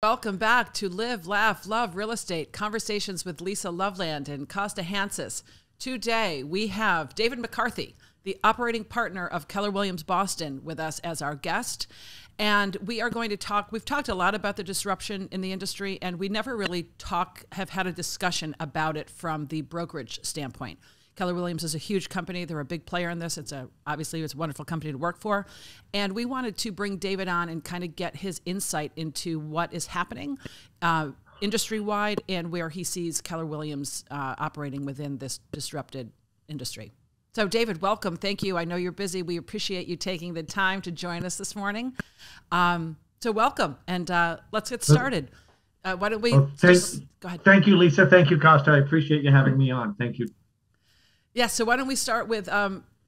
Welcome back to Live, Laugh, Love Real Estate, Conversations with Lisa Loveland and Kosta Hantzis. Today, we have David McCarthy, the operating partner of Keller Williams Boston, with us as our guest. And we are going to talk, we've talked a lot about the disruption in the industry, and we never really have had a discussion about it from the brokerage standpoint. Keller Williams is a huge company. They're a big player in this. Obviously it's a wonderful company to work for. And we wanted to bring David on and kind of get his insight into what is happening industry-wide and where he sees Keller Williams operating within this disrupted industry. So David, welcome. Thank you. I know you're busy. We appreciate you taking the time to join us this morning. So welcome, and let's get started. Why don't we go ahead. Thank you, Lisa. Thank you, Kosta. I appreciate you having me on. Thank you. Yeah, so why don't we start with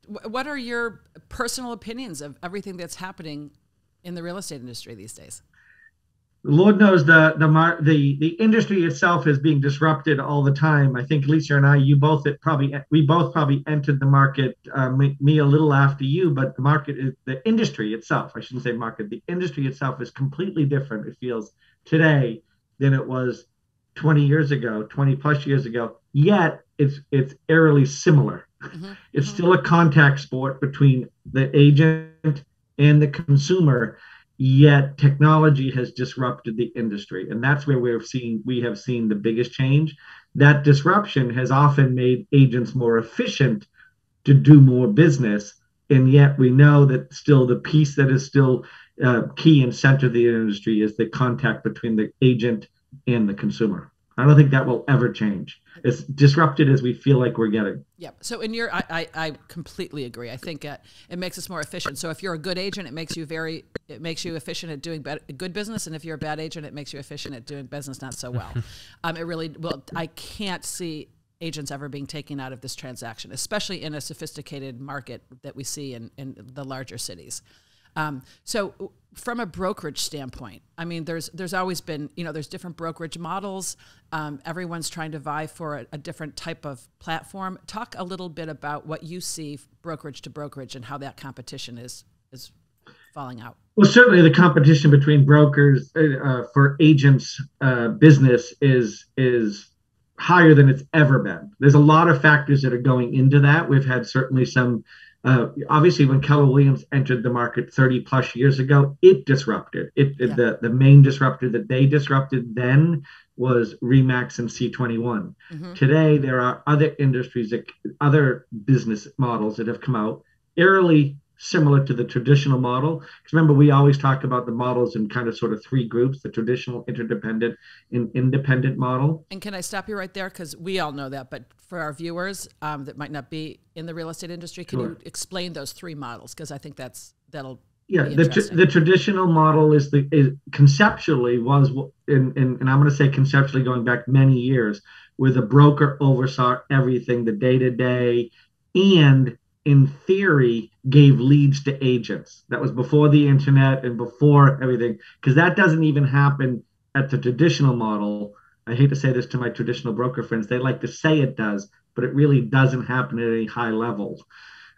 what are your personal opinions of everything that's happening in the real estate industry these days? Lord knows the industry itself is being disrupted all the time. I think Lisa and I, we both probably entered the market, me a little after you, but the industry itself, I shouldn't say market, the industry itself is completely different, it feels, today than it was 20 years ago, 20 plus years ago. Yet it's eerily similar. Mm-hmm. It's still a contact sport between the agent and the consumer, yet technology has disrupted the industry. And that's where we have seen the biggest change. That disruption has often made agents more efficient to do more business. And yet we know that still the piece that is still key and center of the industry is the contact between the agent and the consumer. I don't think that will ever change. As disrupted as we feel like we're getting. Yeah. So I completely agree. I think it makes us more efficient. So if you're a good agent, it makes you efficient at doing good business. And if you're a bad agent, it makes you efficient at doing business not so well. I can't see agents ever being taken out of this transaction, especially in a sophisticated market that we see in the larger cities. So from a brokerage standpoint, I mean, there's always been, there's different brokerage models. Everyone's trying to vie for a different type of platform. Talk a little bit about what you see brokerage to brokerage and how that competition is falling out. Well, certainly the competition between brokers for agents' business is higher than it's ever been. There's a lot of factors that are going into that. We've had certainly some. Obviously, when Keller Williams entered the market 30 plus years ago, it disrupted. The main disruptor that they disrupted then was RE/MAX and C21. Mm-hmm. Today, there are other industries, other business models that have come out, eerily similar to the traditional model. Because remember, we always talk about the models in kind of sort of three groups: the traditional, interdependent, and independent model. And can I stop you right there? Because we all know that, but for our viewers that might not be in the real estate industry, can you explain those three models? Because I think that'll be interesting. The traditional model is conceptually was, and I'm going to say conceptually going back many years, where the broker oversaw everything, the day-to-day, and in theory, gave leads to agents. That was before the internet and before everything, because that doesn't even happen at the traditional model. I hate to say this to my traditional broker friends. They like to say it does, but it really doesn't happen at any high level.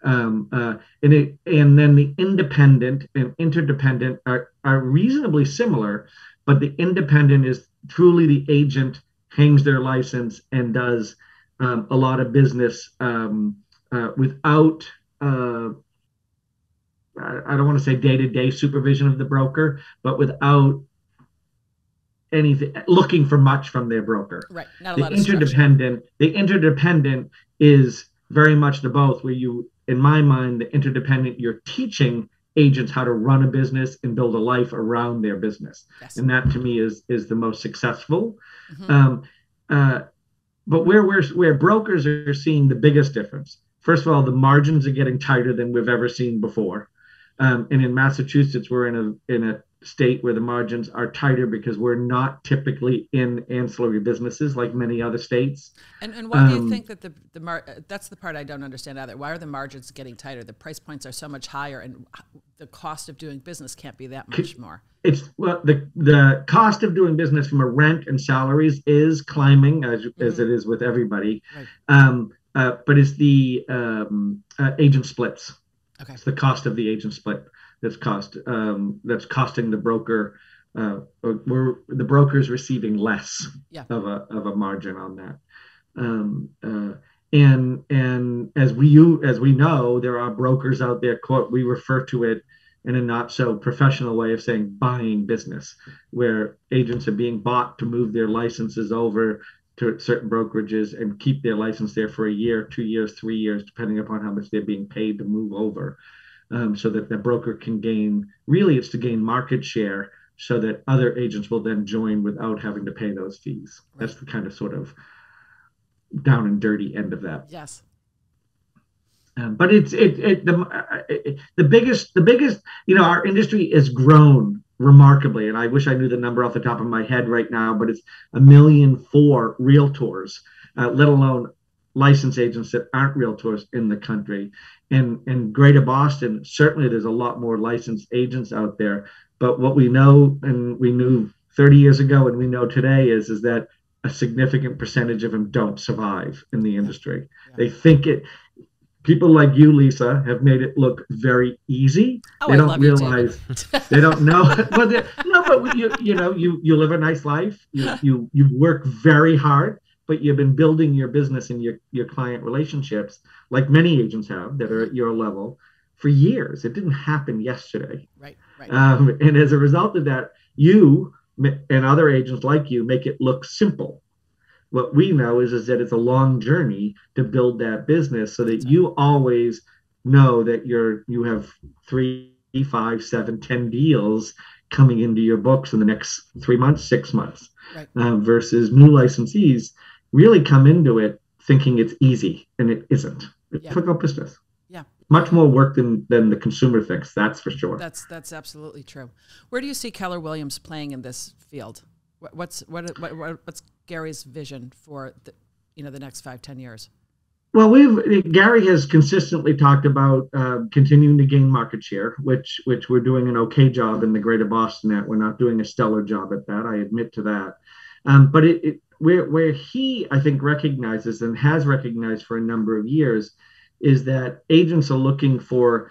And then the independent and interdependent are reasonably similar, but the independent is truly the agent hangs their license and does a lot of business without, I don't want to say day-to-day supervision of the broker, but without anything, looking for much from their broker. Right. Not a lot of structure. The interdependent is very much the both, where you, in my mind, the interdependent, you're teaching agents how to run a business and build a life around their business. Yes. And that to me is the most successful. Mm-hmm. But where brokers are seeing the biggest difference, first of all, the margins are getting tighter than we've ever seen before. And in Massachusetts, we're in a state where the margins are tighter because we're not typically in ancillary businesses like many other states. And why do you think that that's the part I don't understand either? Why are the margins getting tighter? The price points are so much higher, and the cost of doing business can't be that much more. The cost of doing business from a rent and salaries is climbing as it is with everybody. Right. But it's the agent splits. Okay. It's the cost of the agent split that's costing the broker the brokers receiving less Yeah. of a margin on that. And as we know, there are brokers out there. Quote, we refer to it in a not so professional way of saying buying business, where agents are being bought to move their licenses over to certain brokerages and keep their license there for a year, 2 years, 3 years, depending upon how much they're being paid to move over, so that the broker can gain. Really, it's to gain market share, so that other agents will then join without having to pay those fees. Right. That's the kind of sort of down and dirty end of that. Yes. But it's the biggest, our industry has grown remarkably, and I wish I knew the number off the top of my head right now, but it's 1.4 million realtors, let alone licensed agents that aren't realtors in the country. And Greater Boston, certainly there's a lot more licensed agents out there. But what we know, and we knew 30 years ago, and we know today, is that a significant percentage of them don't survive in the industry. Yeah. They think people like you, Lisa, have made it look very easy. They don't realize, they don't know. But you live a nice life. You work very hard, but you've been building your business and your client relationships, like many agents have that are at your level, for years. It didn't happen yesterday. Right. And as a result of that, you and other agents like you make it look simple. What we know is that it's a long journey to build that business, so that you always know that you have 3, 5, 7, 10 deals coming into your books in the next 3 months, 6 months, right. Versus new licensees really come into it thinking it's easy, and it isn't. It's difficult business. Yeah. Much more work than the consumer thinks. That's for sure. That's absolutely true. Where do you see Keller Williams playing in this field? What's Gary's vision for the next 5-10 years? Well, Gary has consistently talked about continuing to gain market share, which we're doing an okay job in the Greater Boston at. We're not doing a stellar job at that. I admit to that. But where he, I think, recognizes and has recognized for a number of years is that agents are looking for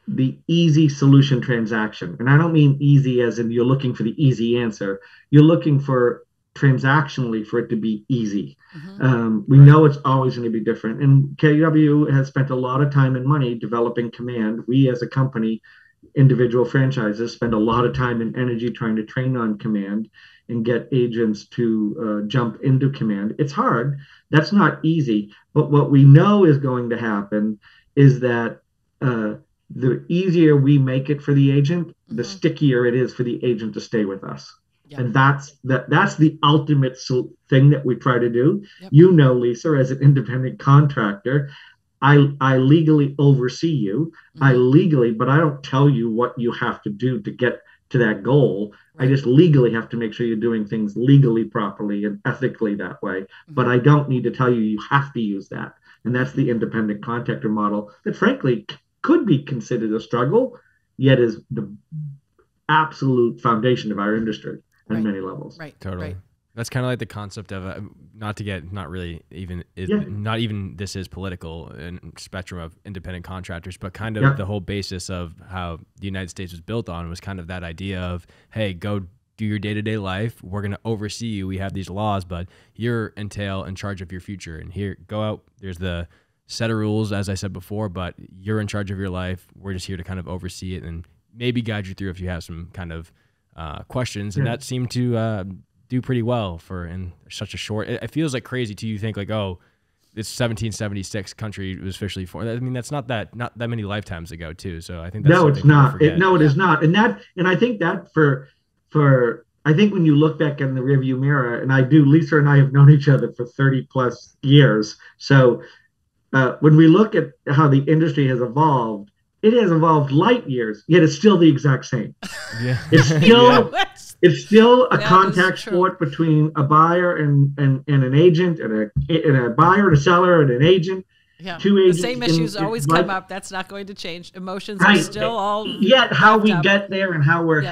the easy solution transaction. And I don't mean easy as in you're looking for the easy answer. You're looking for transactionally for it to be easy. Mm-hmm. We know it's always going to be different. And KW has spent a lot of time and money developing Command. We as a company, individual franchises, spend a lot of time and energy trying to train on Command and get agents to jump into Command. It's hard. That's not easy. But what we know is going to happen is that the easier we make it for the agent, the stickier it is for the agent to stay with us. Yep. And that's the ultimate thing that we try to do. Yep. Lisa, as an independent contractor, I legally oversee you. Mm-hmm. But I don't tell you what you have to do to get to that goal. Right. I just legally have to make sure you're doing things legally, properly, and ethically that way. Mm-hmm. But I don't need to tell you have to use that. And that's the independent contractor model that, frankly, could be considered a struggle, yet is the absolute foundation of our industry on many levels. Right. Totally. Right. That's kind of like the concept of not even this is political and spectrum of independent contractors, but kind of the whole basis of how the United States was built on was kind of that idea of, hey, go do your day-to-day life. We're going to oversee you. We have these laws, but you're in charge of your future. And here, go out. There's the set of rules, as I said before, but you're in charge of your life. We're just here to kind of oversee it and maybe guide you through if you have some kind of questions. And that seemed to do pretty well in such a short. It feels like crazy to you think like, oh, it's 1776 country was officially formed. I mean, that's not that many lifetimes ago too. So I think that's it's not. It is not. And I think that I think when you look back in the rearview mirror, and Lisa and I have known each other for 30 plus years. So when we look at how the industry has evolved, it has evolved light years, yet it's still the exact same. Yeah. It's still a contact sport between a buyer and an agent, and a buyer and a seller and an agent. Yeah. Two agents. The same issues always come up. That's not going to change. Emotions are still all. Yet how we get there and how we're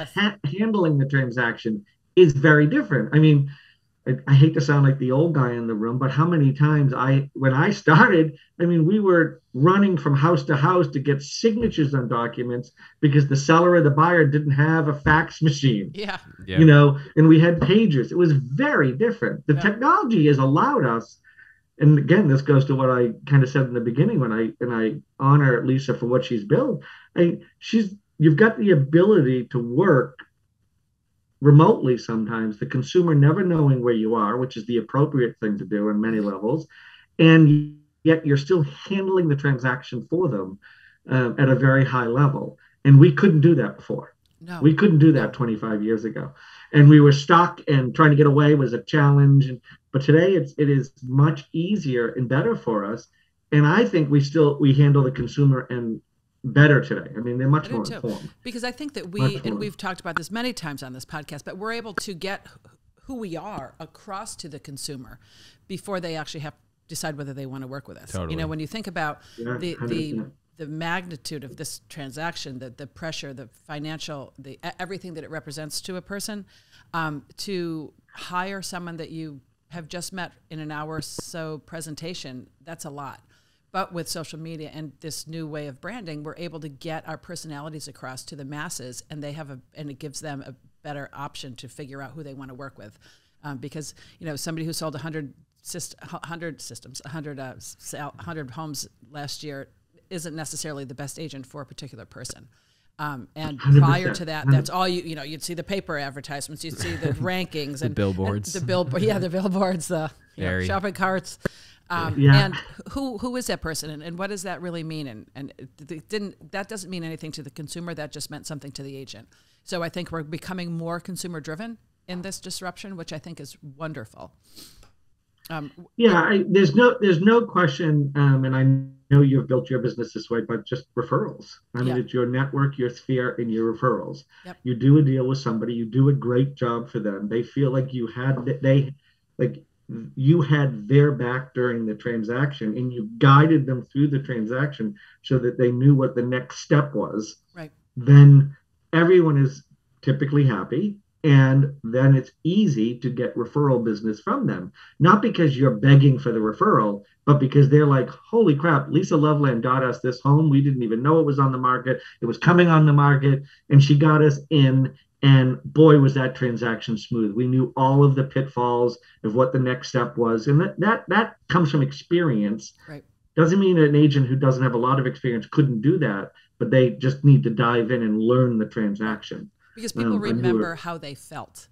handling the transaction is very different. I mean, I hate to sound like the old guy in the room, but how many times when I started, I mean, we were running from house to house to get signatures on documents because the seller or the buyer didn't have a fax machine. Yeah. You know, and we had pagers. It was very different. The technology has allowed us, and again, this goes to what I kind of said in the beginning when I honor Lisa for what she's built. You've got the ability to work remotely sometimes, the consumer never knowing where you are, which is the appropriate thing to do in many levels, and yet you're still handling the transaction for them at a very high level. And we couldn't do that before. No. We couldn't do that 25 years ago. And we were stuck, and trying to get away was a challenge. But today it is much easier and better for us. And I think we handle the consumer and better today. I mean, they're much more informed. Because I think that we've talked about this many times on this podcast, but we're able to get who we are across to the consumer before they actually have to decide whether they want to work with us. Totally. You know, when you think about the magnitude of this transaction, the pressure, the financial, everything that it represents to a person, to hire someone that you have just met in an hour or so presentation, that's a lot. But with social media and this new way of branding, we're able to get our personalities across to the masses, and and it gives them a better option to figure out who they want to work with. Because, you know, somebody who sold 100 homes last year isn't necessarily the best agent for a particular person. And prior to that, that's all you'd see the paper advertisements, you'd see the rankings and the billboards, the billboards, the shopping carts. And who is that person, and what does that really mean? And that doesn't mean anything to the consumer. That just meant something to the agent. So I think we're becoming more consumer driven in this disruption, which I think is wonderful. There's no question, and I know you've built your business this way, but just referrals. I mean, it's your network, your sphere, and your referrals. Yep. You do a deal with somebody, you do a great job for them. They feel like you had their back during the transaction, and you guided them through the transaction so that they knew what the next step was. Right. Then everyone is typically happy, and then it's easy to get referral business from them. Not because you're begging for the referral, but because they're like, holy crap, Lisa Loveland got us this home. We didn't even know it was on the market. It was coming on the market, and she got us in. And boy, was that transaction smooth. We knew all of the pitfalls of what the next step was. And that comes from experience. Right. Doesn't mean an agent who doesn't have a lot of experience couldn't do that, but they just need to dive in and learn the transaction. Because people remember how they felt.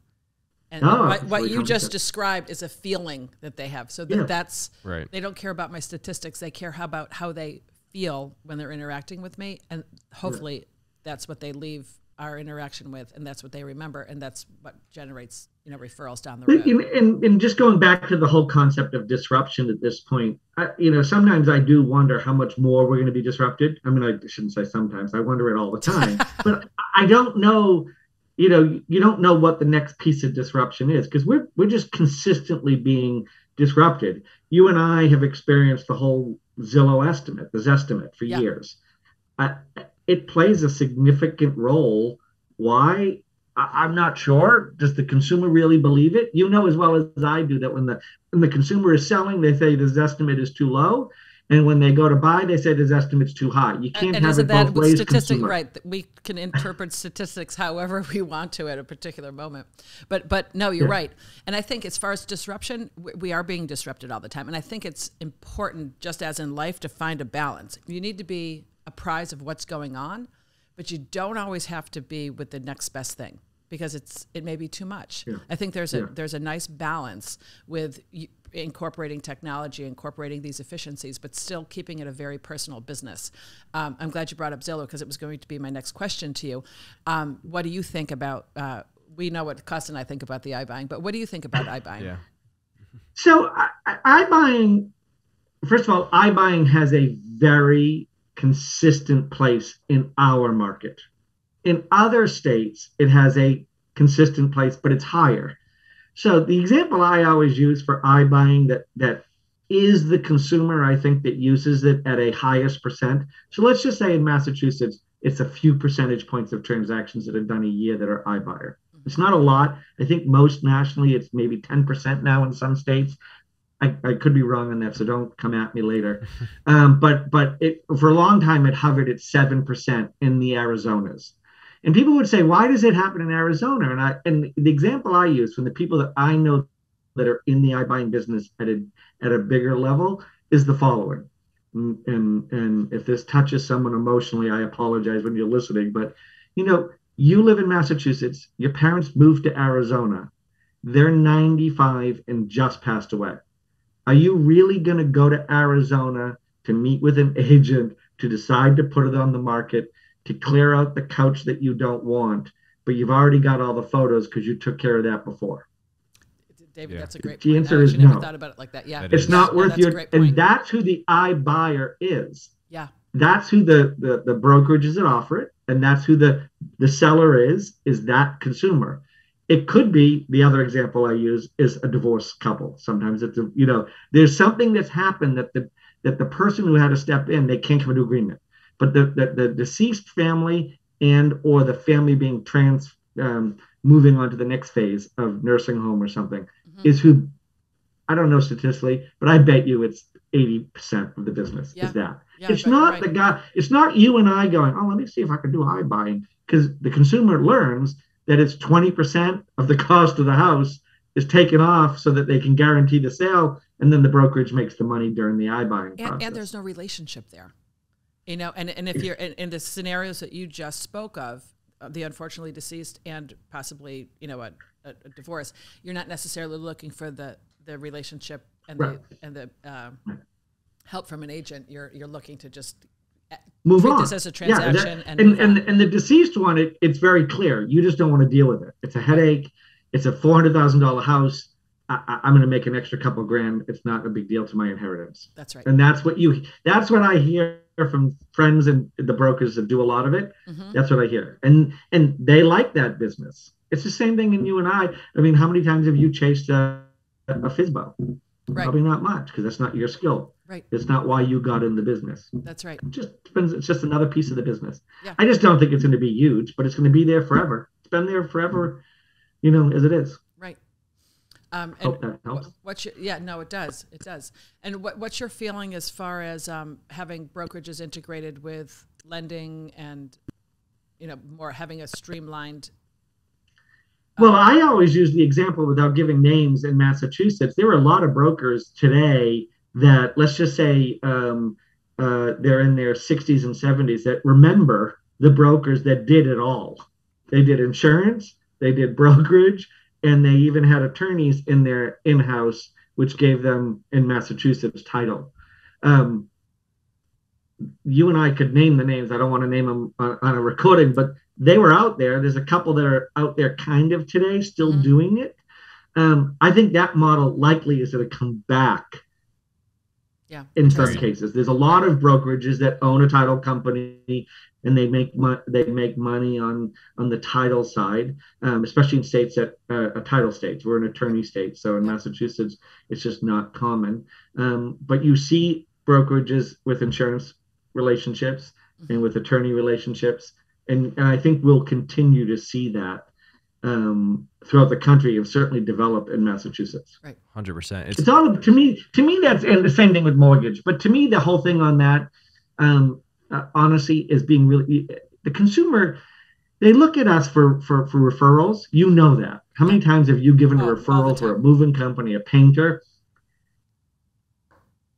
And what you just described is a feeling that they have. So that's right. They don't care about my statistics. They care about how they feel when they're interacting with me. And hopefully that's what they leave our interaction with, and that's what they remember, and that's what generates referrals down the road. And just going back to the whole concept of disruption at this point, sometimes I do wonder how much more we're going to be disrupted. I mean, I shouldn't say sometimes. I wonder it all the time. But I don't know. You don't know what the next piece of disruption is, because we're just consistently being disrupted. You and I have experienced the whole Zillow estimate, the Zestimate, for years. It plays a significant role. Why? I'm not sure. Does the consumer really believe it? You know as well as I do that when the consumer is selling, they say the estimate is too low. And when they go to buy, they say the estimate's too high. You can't have it both ways. Consumer. Right. We can interpret statistics however we want to at a particular moment. But no, you're right. And I think as far as disruption, we are being disrupted all the time. And I think it's important, just as in life, to find a balance. You need to be apprised of what's going on, but you don't always have to be with the next best thing, because it may be too much. Yeah. I think there's a nice balance with incorporating technology, incorporating these efficiencies, but still keeping it a very personal business. I'm glad you brought up Zillow, because it was going to be my next question to you. What do you think about? We know what Kosta and I think about the iBuying, but what do you think about iBuying? Yeah. So iBuying, first of all, iBuying has a very consistent place in our market. In other states, it has a consistent place, but it's higher. So the example I always use for iBuying that is the consumer, I think, that uses it at a highest percent. So let's just say in Massachusetts, it's a few percentage points of transactions that are done a year that are iBuyer. Mm-hmm. It's not a lot. I think most nationally, it's maybe 10% now in some states. I could be wrong on that, so don't come at me later. But it, for a long time, it hovered at 7% in the Arizonas. And people would say, why does it happen in Arizona? And the example I use from the people that I know that are in the iBuying business at a bigger level is the following. And if this touches someone emotionally, I apologize when you're listening. But, you live in Massachusetts. Your parents moved to Arizona. They're 95 and just passed away. Are you really going to go to Arizona to meet with an agent to decide to put it on the market, to clear out the couch that you don't want, but you've already got all the photos because you took care of that before? David, that's a great point. The answer is no. I never no. thought about it like that. Yeah, it's not worth your. And that's who the iBuyer is. Yeah, that's who the brokerages that offer it, and that's who the seller is that consumer. It could be, the other example I use is a divorced couple. Sometimes it's there's something that's happened that the person who had to step in, they can't come to agreement. But the deceased family and or the family being moving on to the next phase of nursing home or something is who, I don't know statistically, but I bet you it's 80% of the business is that. Yeah, it's not the guy, it's not you and I going, oh, let me see if I can do iBuying, because the consumer learns that it's 20% of the cost of the house is taken off so that they can guarantee the sale, and then the brokerage makes the money during the iBuying process. And there's no relationship there. And if you're in the scenarios that you just spoke of, the unfortunately deceased and possibly, a divorce, you're not necessarily looking for the relationship and the help from an agent. You're looking to just move treat on. This as a transaction. And the deceased one, it's very clear. You just don't want to deal with it. It's a headache. It's a $400,000 house. I'm going to make an extra couple grand. It's not a big deal to my inheritance. That's right. And that's what I hear from friends and the brokers that do a lot of it. That's what I hear. And they like that business. It's the same thing in you and I. I mean, how many times have you chased a FSBO? Right. Probably not much, because that's not your skill. Right. It's not why you got in the business. That's right. It just depends. It's just another piece of the business. Yeah. I just don't think it's going to be huge, but it's going to be there forever. It's been there forever, as it is. Right. Hope that helps. It does. It does. And what's your feeling as far as having brokerages integrated with lending and, more having a streamlined? Well, I always use the example without giving names in Massachusetts. There are a lot of brokers today that, let's just say they're in their 60s and 70s, that remember the brokers that did it all. They did insurance, they did brokerage, and they even had attorneys in their in-house, which gave them, in Massachusetts, title. You and I could name the names. I don't want to name them on a recording, but they were out there. There's a couple that are out there kind of today still doing it. I think that model likely is going to come back. Yeah, in some cases, there's a lot of brokerages that own a title company, and they make money on the title side, especially in states that are title states. We're an attorney state, so in Massachusetts, it's just not common. But you see brokerages with insurance relationships and with attorney relationships, and I think we'll continue to see that throughout the country, and certainly develop in Massachusetts. Right, 100%. It's all to me. That's, and the same thing with mortgage. But to me, the whole thing on that, honestly, is being really the consumer. They look at us for referrals. You know that. How many times have you given a referral for a moving company, a painter?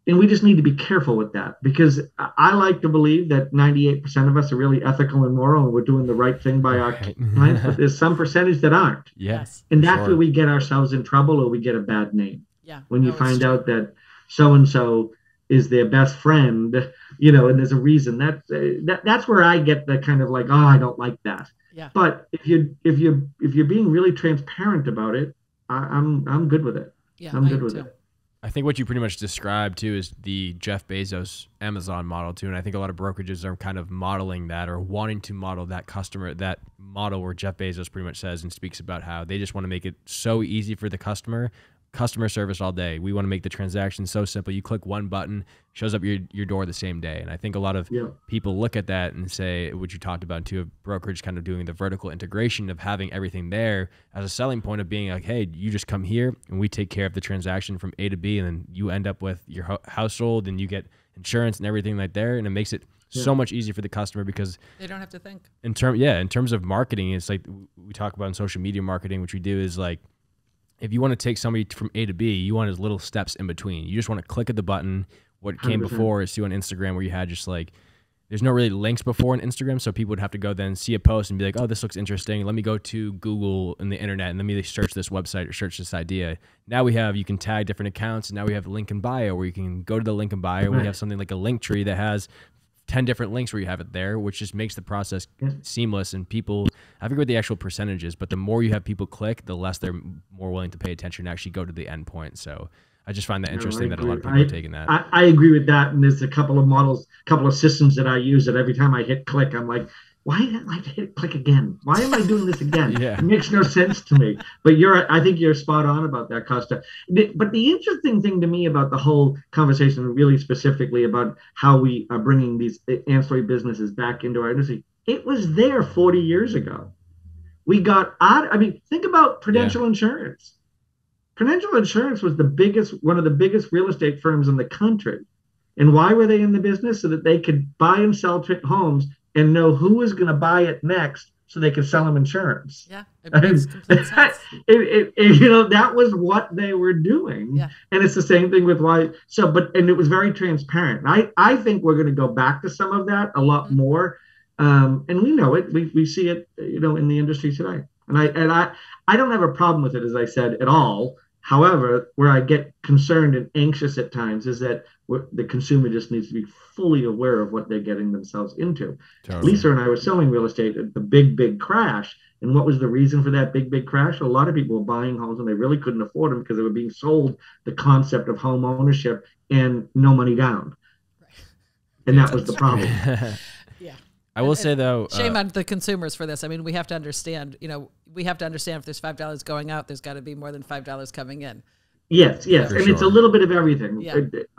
And we just need to be careful with that, because I like to believe that 98% of us are really ethical and moral, and we're doing the right thing by our clients, but there's some percentage that aren't. Yes. And that's where we get ourselves in trouble, or we get a bad name. Yeah. When you find out that so-and-so is their best friend, and there's a reason. That's where I get the kind of like, oh, I don't like that. Yeah. But if you're being really transparent about it, I'm good with it. Yeah, I'm good with it. I think what you pretty much described too is the Jeff Bezos Amazon model too, and I think a lot of brokerages are kind of modeling that, or wanting to model that model where Jeff Bezos pretty much says and speaks about how they just want to make it so easy for the customer customer service all day. We want to make the transaction so simple. You click one button, shows up your door the same day. And I think a lot of people look at that and say, what you talked about too, of brokerage kind of doing the vertical integration of having everything there as a selling point of being like, hey, you just come here and we take care of the transaction from A to B, and then you end up with your household and you get insurance and everything like there. And it makes it so much easier for the customer because they don't have to think. In terms of marketing, it's like we talk about in social media marketing, which we do is like, if you want to take somebody from A to B, you want as little steps in between. You just want to click at the button. What came 100%. Before is see on Instagram where you had just like, there's no really links before on Instagram. So people would have to go then see a post and be like, oh, this looks interesting. Let me go to Google and the internet and let me search this website or search this idea. Now you can tag different accounts, and now we have link in bio where you can go to the link in bio. We have something like a link tree that has 10 different links where you have it there, which just makes the process seamless. And people, I forget what the actual percentage is, but the more you have people click, the less they're more willing to pay attention and actually go to the end point. So I just find that interesting that a lot of people are taking that. I agree with that. And there's a couple of models, a couple of systems that I use that every time I hit click, I'm like, why did I hit click again? Why am I doing this again? It makes no sense to me. But I think you're spot on about that, Kosta. But the interesting thing to me about the whole conversation, really specifically about how we are bringing these ancillary businesses back into our industry, it was there 40 years ago. We got out. I mean, think about Prudential Insurance. Prudential Insurance was one of the biggest real estate firms in the country. And why were they in the business? So that they could buy and sell homes and know who was going to buy it next so they could sell them insurance. Yeah, it makes complete sense. That was what they were doing. Yeah. And it's the same thing with and it was very transparent. I think we're going to go back to some of that a lot more. And we know it. We see it, in the industry today. And I don't have a problem with it, as I said, at all. However, where I get concerned and anxious at times is that the consumer just needs to be fully aware of what they're getting themselves into. Totally. Lisa and I were selling real estate at the big crash. And what was the reason for that big crash? A lot of people were buying homes and they really couldn't afford them because they were being sold the concept of home ownership and no money down. Right. And that was the problem. Yeah. I will say though, shame on the consumers for this. I mean, we have to understand, if there's $5 going out, there's got to be more than $5 coming in. Yes. And it's a little bit of everything. Yeah.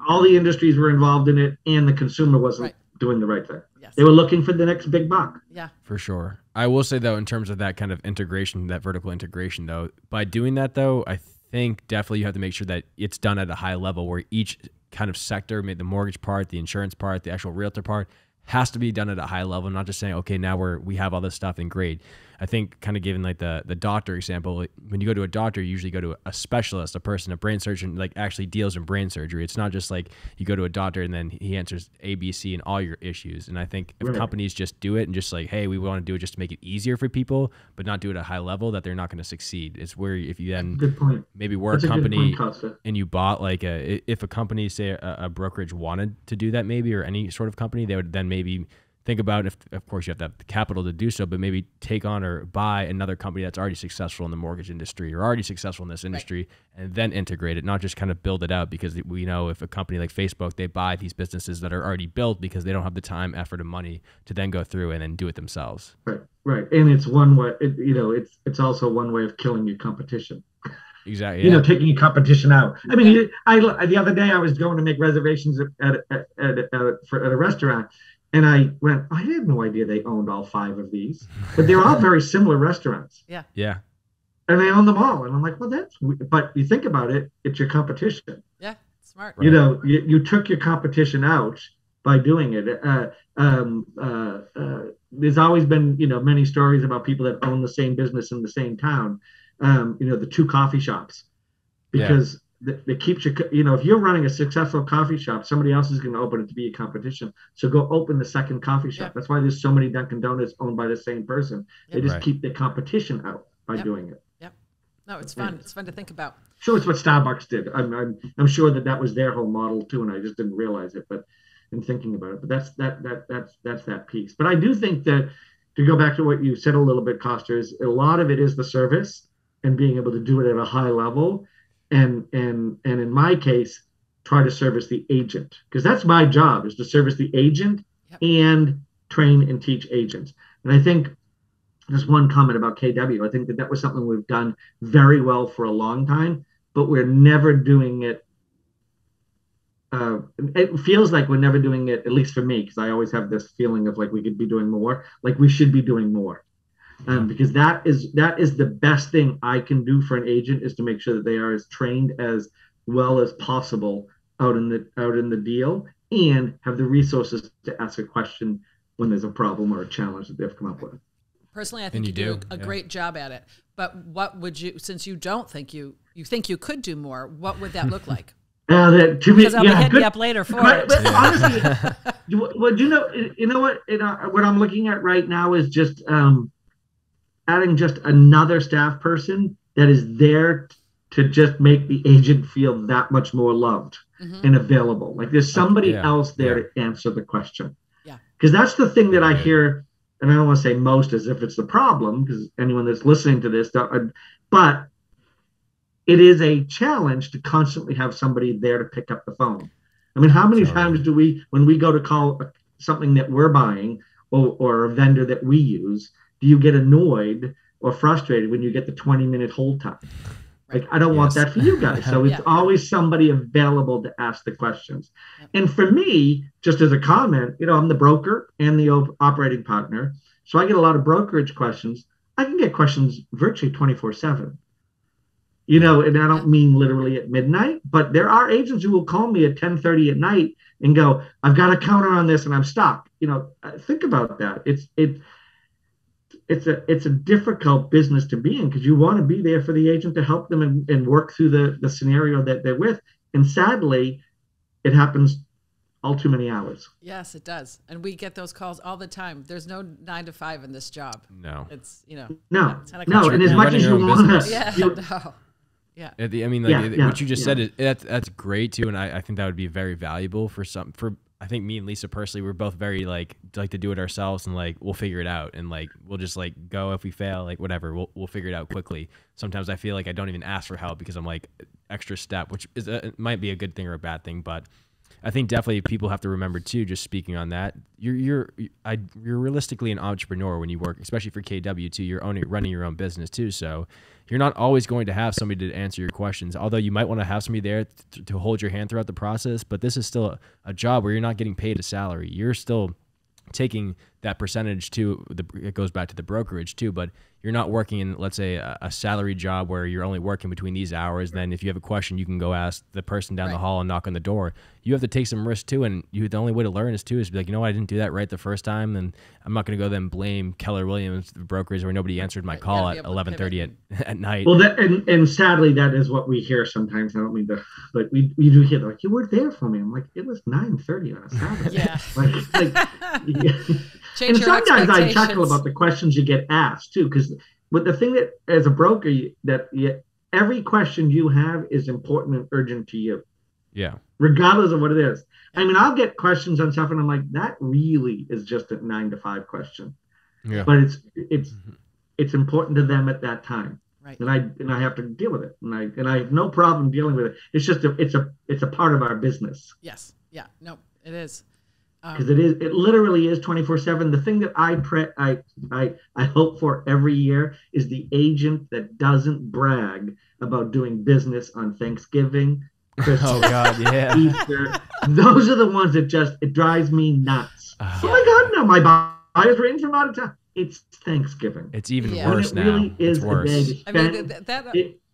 All the industries were involved in it, and the consumer wasn't doing the right thing. Yes. They were looking for the next big buck. Yeah. For sure. I will say though, in terms of that kind of integration, that vertical integration though, by doing that though, I think definitely you have to make sure that it's done at a high level where each kind of sector, the mortgage part, the insurance part, the actual realtor part, has to be done at a high level, not just saying, okay, now we have all this stuff and great. I think kind of giving like the doctor example, when you go to a doctor, you usually go to a specialist, a brain surgeon, like actually deals in brain surgery. It's not just like you go to a doctor and then he answers A, B, C and all your issues. And I think if companies just do it and just like, hey, we want to do it just to make it easier for people, but not do it at a high level, that they're not going to succeed. It's where if you then maybe were a company and you bought like if a company, say a brokerage wanted to do that maybe, or any sort of company, they would then maybe think about if, of course, you have to have the capital to do so, but maybe take on or buy another company that's already successful in the mortgage industry or already successful in this industry, and then integrate it, not just kind of build it out. Because we know if a company like Facebook, they buy these businesses that are already built because they don't have the time, effort, and money to then go through and then do it themselves. Right. And it's one way, it's also one way of killing your competition. Exactly. Taking your competition out. I mean, the other day I was going to make reservations at a restaurant. And I went, I had no idea they owned all 5 of these, but they're all very similar restaurants. Yeah. And they own them all. And I'm like, well, but you think about it, it's your competition. Yeah, smart. Right. You took your competition out by doing it. There's always been, many stories about people that own the same business in the same town. The 2 coffee shops, because that keeps you, if you're running a successful coffee shop, somebody else is going to open it to be a competition. So go open the second coffee shop. That's why there's so many Dunkin' Donuts owned by the same person. They just keep the competition out by doing it. Yep. No, it's fun. It's fun to think about. Sure, it's what Starbucks did. I'm sure that was their whole model too, and I just didn't realize it. But in thinking about it, but that's that piece. But I do think that, to go back to what you said a little bit, Kosta, is a lot of it is the service and being able to do it at a high level. And in my case, try to service the agent, because that's my job, is to service the agent and train and teach agents. And I think just one comment about KW. I think that was something we've done very well for a long time. but we're never doing it. It feels like we're never doing it, at least for me, because I always have this feeling of like we could be doing more, like we should be doing more. Because that is the best thing I can do for an agent, is to make sure that they are as trained as well as possible out in the deal, and have the resources to ask a question when there's a problem or a challenge that they've come up with. Personally, I think you do a great job at it. But what would you, since you don't think you think you could do more, what would that look like? Because I'll be hitting you up later for it. But honestly, well, you know what? What I'm looking at right now is just adding just another staff person that is there to just make the agent feel that much more loved and available. Like there's somebody else there to answer the question. Yeah. Because that's the thing that I hear, and I don't want to say most as if it's the problem, because anyone that's listening to this, but it is a challenge to constantly have somebody there to pick up the phone. I mean, how many times do we, when we go to call something that we're buying or a vendor that we use, do you get annoyed or frustrated when you get the 20-minute hold time? Like, I don't want that for you guys. So it's always somebody available to ask the questions. Yep. And for me, just as a comment, I'm the broker and the operating partner. So I get a lot of brokerage questions. I can get questions virtually 24/7. And I don't mean literally at midnight, but there are agents who will call me at 10:30 at night and go, I've got a counter on this and I'm stuck. Think about that. It's a difficult business to be in, because you want to be there for the agent to help them and work through the scenario that they're with. And sadly, it happens all too many hours. Yes, it does. And we get those calls all the time. There's no 9 to 5 in this job. No. It's, no. And as much as you want to. Yeah. I mean, what you just said, that's great too. And I think that would be very valuable for I think me and Lisa personally, we're both very like to do it ourselves, and like we'll figure it out, and like we'll just like go, if we fail, like whatever, we'll figure it out quickly. Sometimes I feel like I don't even ask for help because I'm like extra step, which is might be a good thing or a bad thing, but I think definitely people have to remember too, just speaking on that, you're realistically an entrepreneur when you work, especially for KW too. You're running your own business too, so you're not always going to have somebody to answer your questions. Although you might want to have somebody there to hold your hand throughout the process, but this is still a job where you're not getting paid a salary. You're still taking that percentage to it goes back to the brokerage too, but you're not working in, let's say, a salary job where you're only working between these hours. Then if you have a question, you can go ask the person down the hall and knock on the door. You have to take some risk too, and the only way to learn is to be like, I didn't do that right the first time, and I'm not going to go then blame Keller Williams, the brokers, where nobody answered my call at 11:30 at night. Well, and sadly, that is what we hear sometimes. I don't mean to, but we do hear, like, you weren't there for me. I'm like, it was 9:30 on a Saturday. Change and sometimes I chuckle about the questions you get asked too, because the thing that as a broker, every question you have is important and urgent to you. Yeah. Regardless of what it is. I mean, I'll get questions on stuff and I'm like, that really is just a 9 to 5 question. Yeah. But it's important to them at that time. Right. And I have to deal with it. And I have no problem dealing with it. It's just it's a part of our business. Yes. Yeah. No, it is. Because it literally is 24/7. The thing that I hope for every year is the agent that doesn't brag about doing business on Thanksgiving, Christmas, Easter. Those are the ones that it drives me nuts. Oh my God, no, my buyers were in from out of town. It's Thanksgiving. It's even worse now. Really is a day to spend.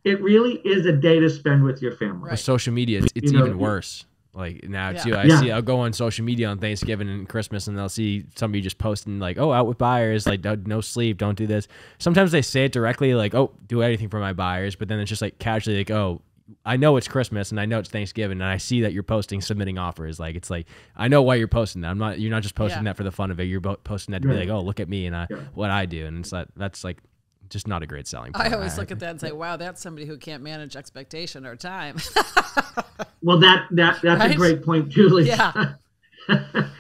It really is a day to spend with your family. Right. With social media, it's even worse. Like now too, I'll go on social media on Thanksgiving and Christmas, and they'll see somebody just posting like, "Oh, out with buyers, like no sleep, don't do this." Sometimes they say it directly, like, "Oh, do anything for my buyers," but then it's just like casually, like, "Oh, I know it's Christmas and I know it's Thanksgiving, and I see that you're posting submitting offers." Like it's like I know why you're posting that. You're not just posting that for the fun of it. You're posting that to be like, "Oh, look at me and what I do," and it's that's like just not a great selling point. I always look at that and say, wow, that's somebody who can't manage expectation or time. Well, that's right? A great point, Julie. Yeah.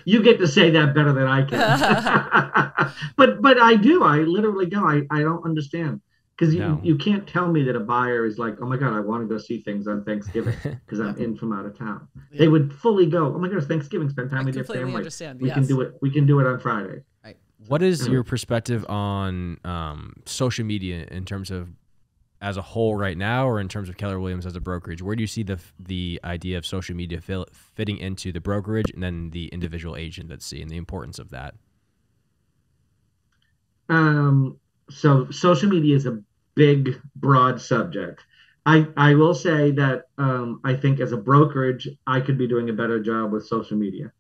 You get to say that better than I can. But I do. I literally go, I don't understand. Because you can't tell me that a buyer is like, oh my God, I want to go see things on Thanksgiving because I'm in from out of town. Yeah. They would fully go, oh my God, it's Thanksgiving, spend time with your family. Understand. We can do it. We can do it on Friday. Right. What is your perspective on social media in terms of as a whole right now, or in terms of Keller Williams as a brokerage? Where do you see the idea of social media fitting into the brokerage and then the individual agent at sea and the importance of that? So social media is a big, broad subject. I will say that I think as a brokerage, I could be doing a better job with social media,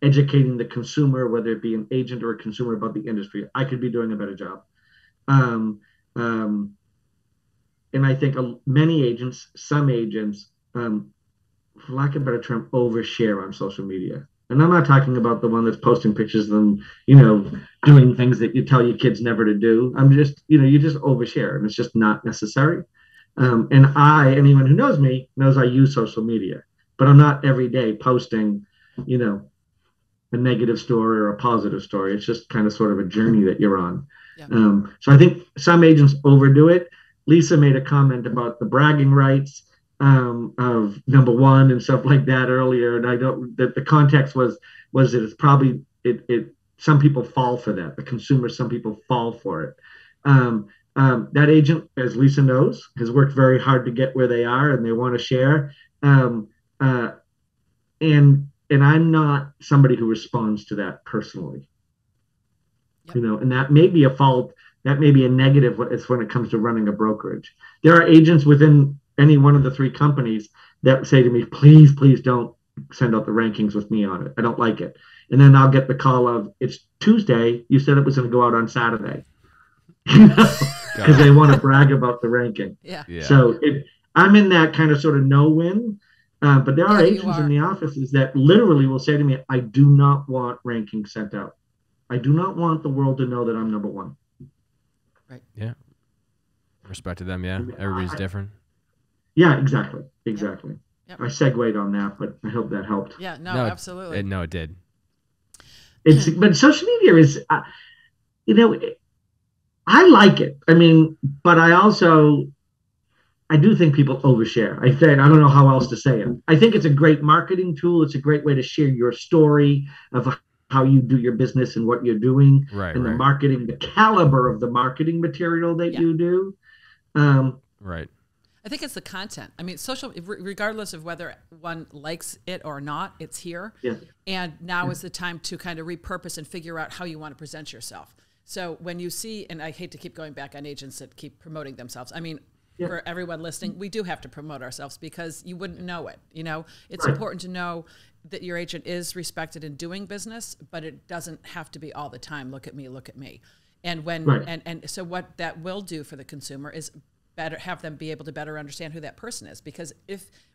educating the consumer, whether it be an agent or a consumer, about the industry. I could be doing a better job. Um, um, and I think many agents, some agents, for lack of a better term, overshare on social media. And I'm not talking about the one that's posting pictures of them, doing things that you tell your kids never to do. I'm just, you just overshare, and it's just not necessary. And anyone who knows me knows I use social media, but I'm not every day posting, a negative story or a positive story. It's just kind of sort of a journey that you're on. Yeah. So I think some agents overdo it. Lisa made a comment about the bragging rights of number one and stuff like that earlier, and I don't. That the context was that it's probably it. Some people fall for that. The consumers, some people fall for it. That agent, as Lisa knows, has worked very hard to get where they are, and they want to share. And I'm not somebody who responds to that personally. Yep. And that may be a fault. That may be a negative when it comes to running a brokerage. There are agents within any one of the three companies that say to me, please don't send out the rankings with me on it. I don't like it. And then I'll get the call of, it's Tuesday. You said it was going to go out on Saturday. Because they want to brag about the ranking. Yeah. So I'm in that kind of sort of no-win. But there are agents in the offices that literally will say to me, I do not want rankings sent out. I do not want the world to know that I'm number one. Right. Yeah. Respect to them. Yeah. Everybody's different. Yeah, exactly. Yep. I segued on that, but I hope that helped. Yeah, no absolutely. It did. But social media is, I like it. I mean, but I do think people overshare. I don't know how else to say it. I think it's a great marketing tool. It's a great way to share your story of how you do your business and what you're doing, the marketing, the caliber of the marketing material that you do. Right. I think it's the content. I mean, social, regardless of whether one likes it or not, it's here. Yeah. And now is the time to kind of repurpose and figure out how you want to present yourself. So when you see, and I hate to keep going back on agents that keep promoting themselves. I mean, for everyone listening, we do have to promote ourselves because you wouldn't know it. It's important to know that your agent is respected in doing business, but it doesn't have to be all the time. Look at me. And when and so what that will do for the consumer is have them be able to better understand who that person is. Because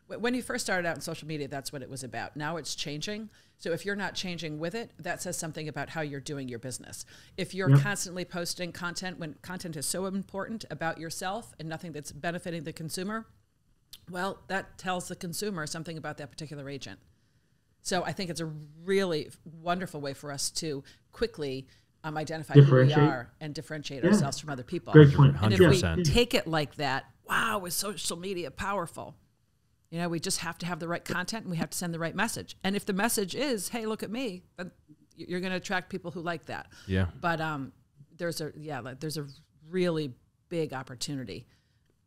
when you first started out in social media, that's what it was about. Now it's changing. So if you're not changing with it, that says something about how you're doing your business. If you're constantly posting content when content is so important about yourself and nothing that's benefiting the consumer, well, that tells the consumer something about that particular agent. So I think it's a really wonderful way for us to quickly identify who we are and differentiate ourselves from other people. Great point. And if we take it like that, wow, is social media powerful? We just have to have the right content and we have to send the right message. And if the message is, hey, look at me, then you're going to attract people who like that. Yeah. But there's a really big opportunity.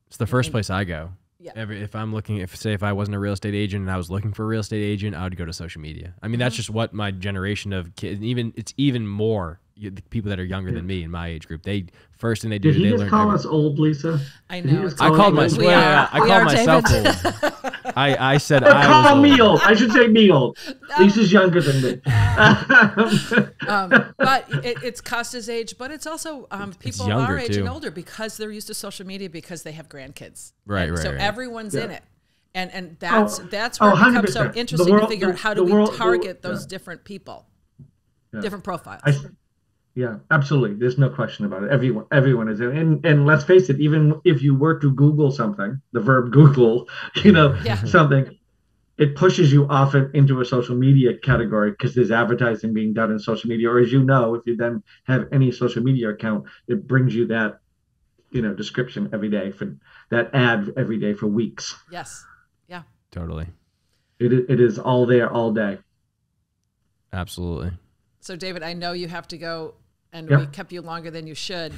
It's the first place I go. Yeah. If I wasn't a real estate agent and I was looking for a real estate agent, I would go to social media. I mean, that's just what my generation of kids, it's even more the people that are younger than me in my age group. First thing they do, Did he they just learn. call us old, Lisa? I know. I called myself. I called myself old. I said I call was me old. old. I should say me old. Lisa's younger than me. But it's Kosta's age, but it's also people our age and older because they're used to social media because they have grandkids. Right. So everyone's in it. And that's where it becomes so interesting to figure out how do we target those different people, different profiles. Yeah, absolutely. There's no question about it. Everyone is in. And let's face it, even if you were to Google something, the verb Google, something, it pushes you often into a social media category because there's advertising being done in social media. Or as you know, if you then have any social media account, it brings you that, description every day for that ad every day for weeks. Yes. Yeah. Totally. It is all there all day. Absolutely. So David, I know you have to go and Yep. we kept you longer than you should.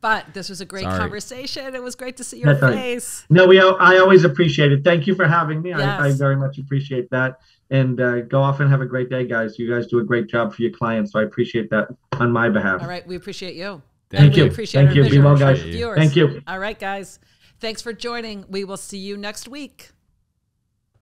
But this was a great Sorry. conversation. It was great to see your face. No, I always appreciate it. Thank you for having me. Yes. I very much appreciate that. And go off and have a great day, guys. You guys do a great job for your clients, so I appreciate that on my behalf. All right, we appreciate you. Thank We you. appreciate Thank our you. Be well, guys. viewers. Thank you. All right, guys. Thanks for joining. We will see you next week.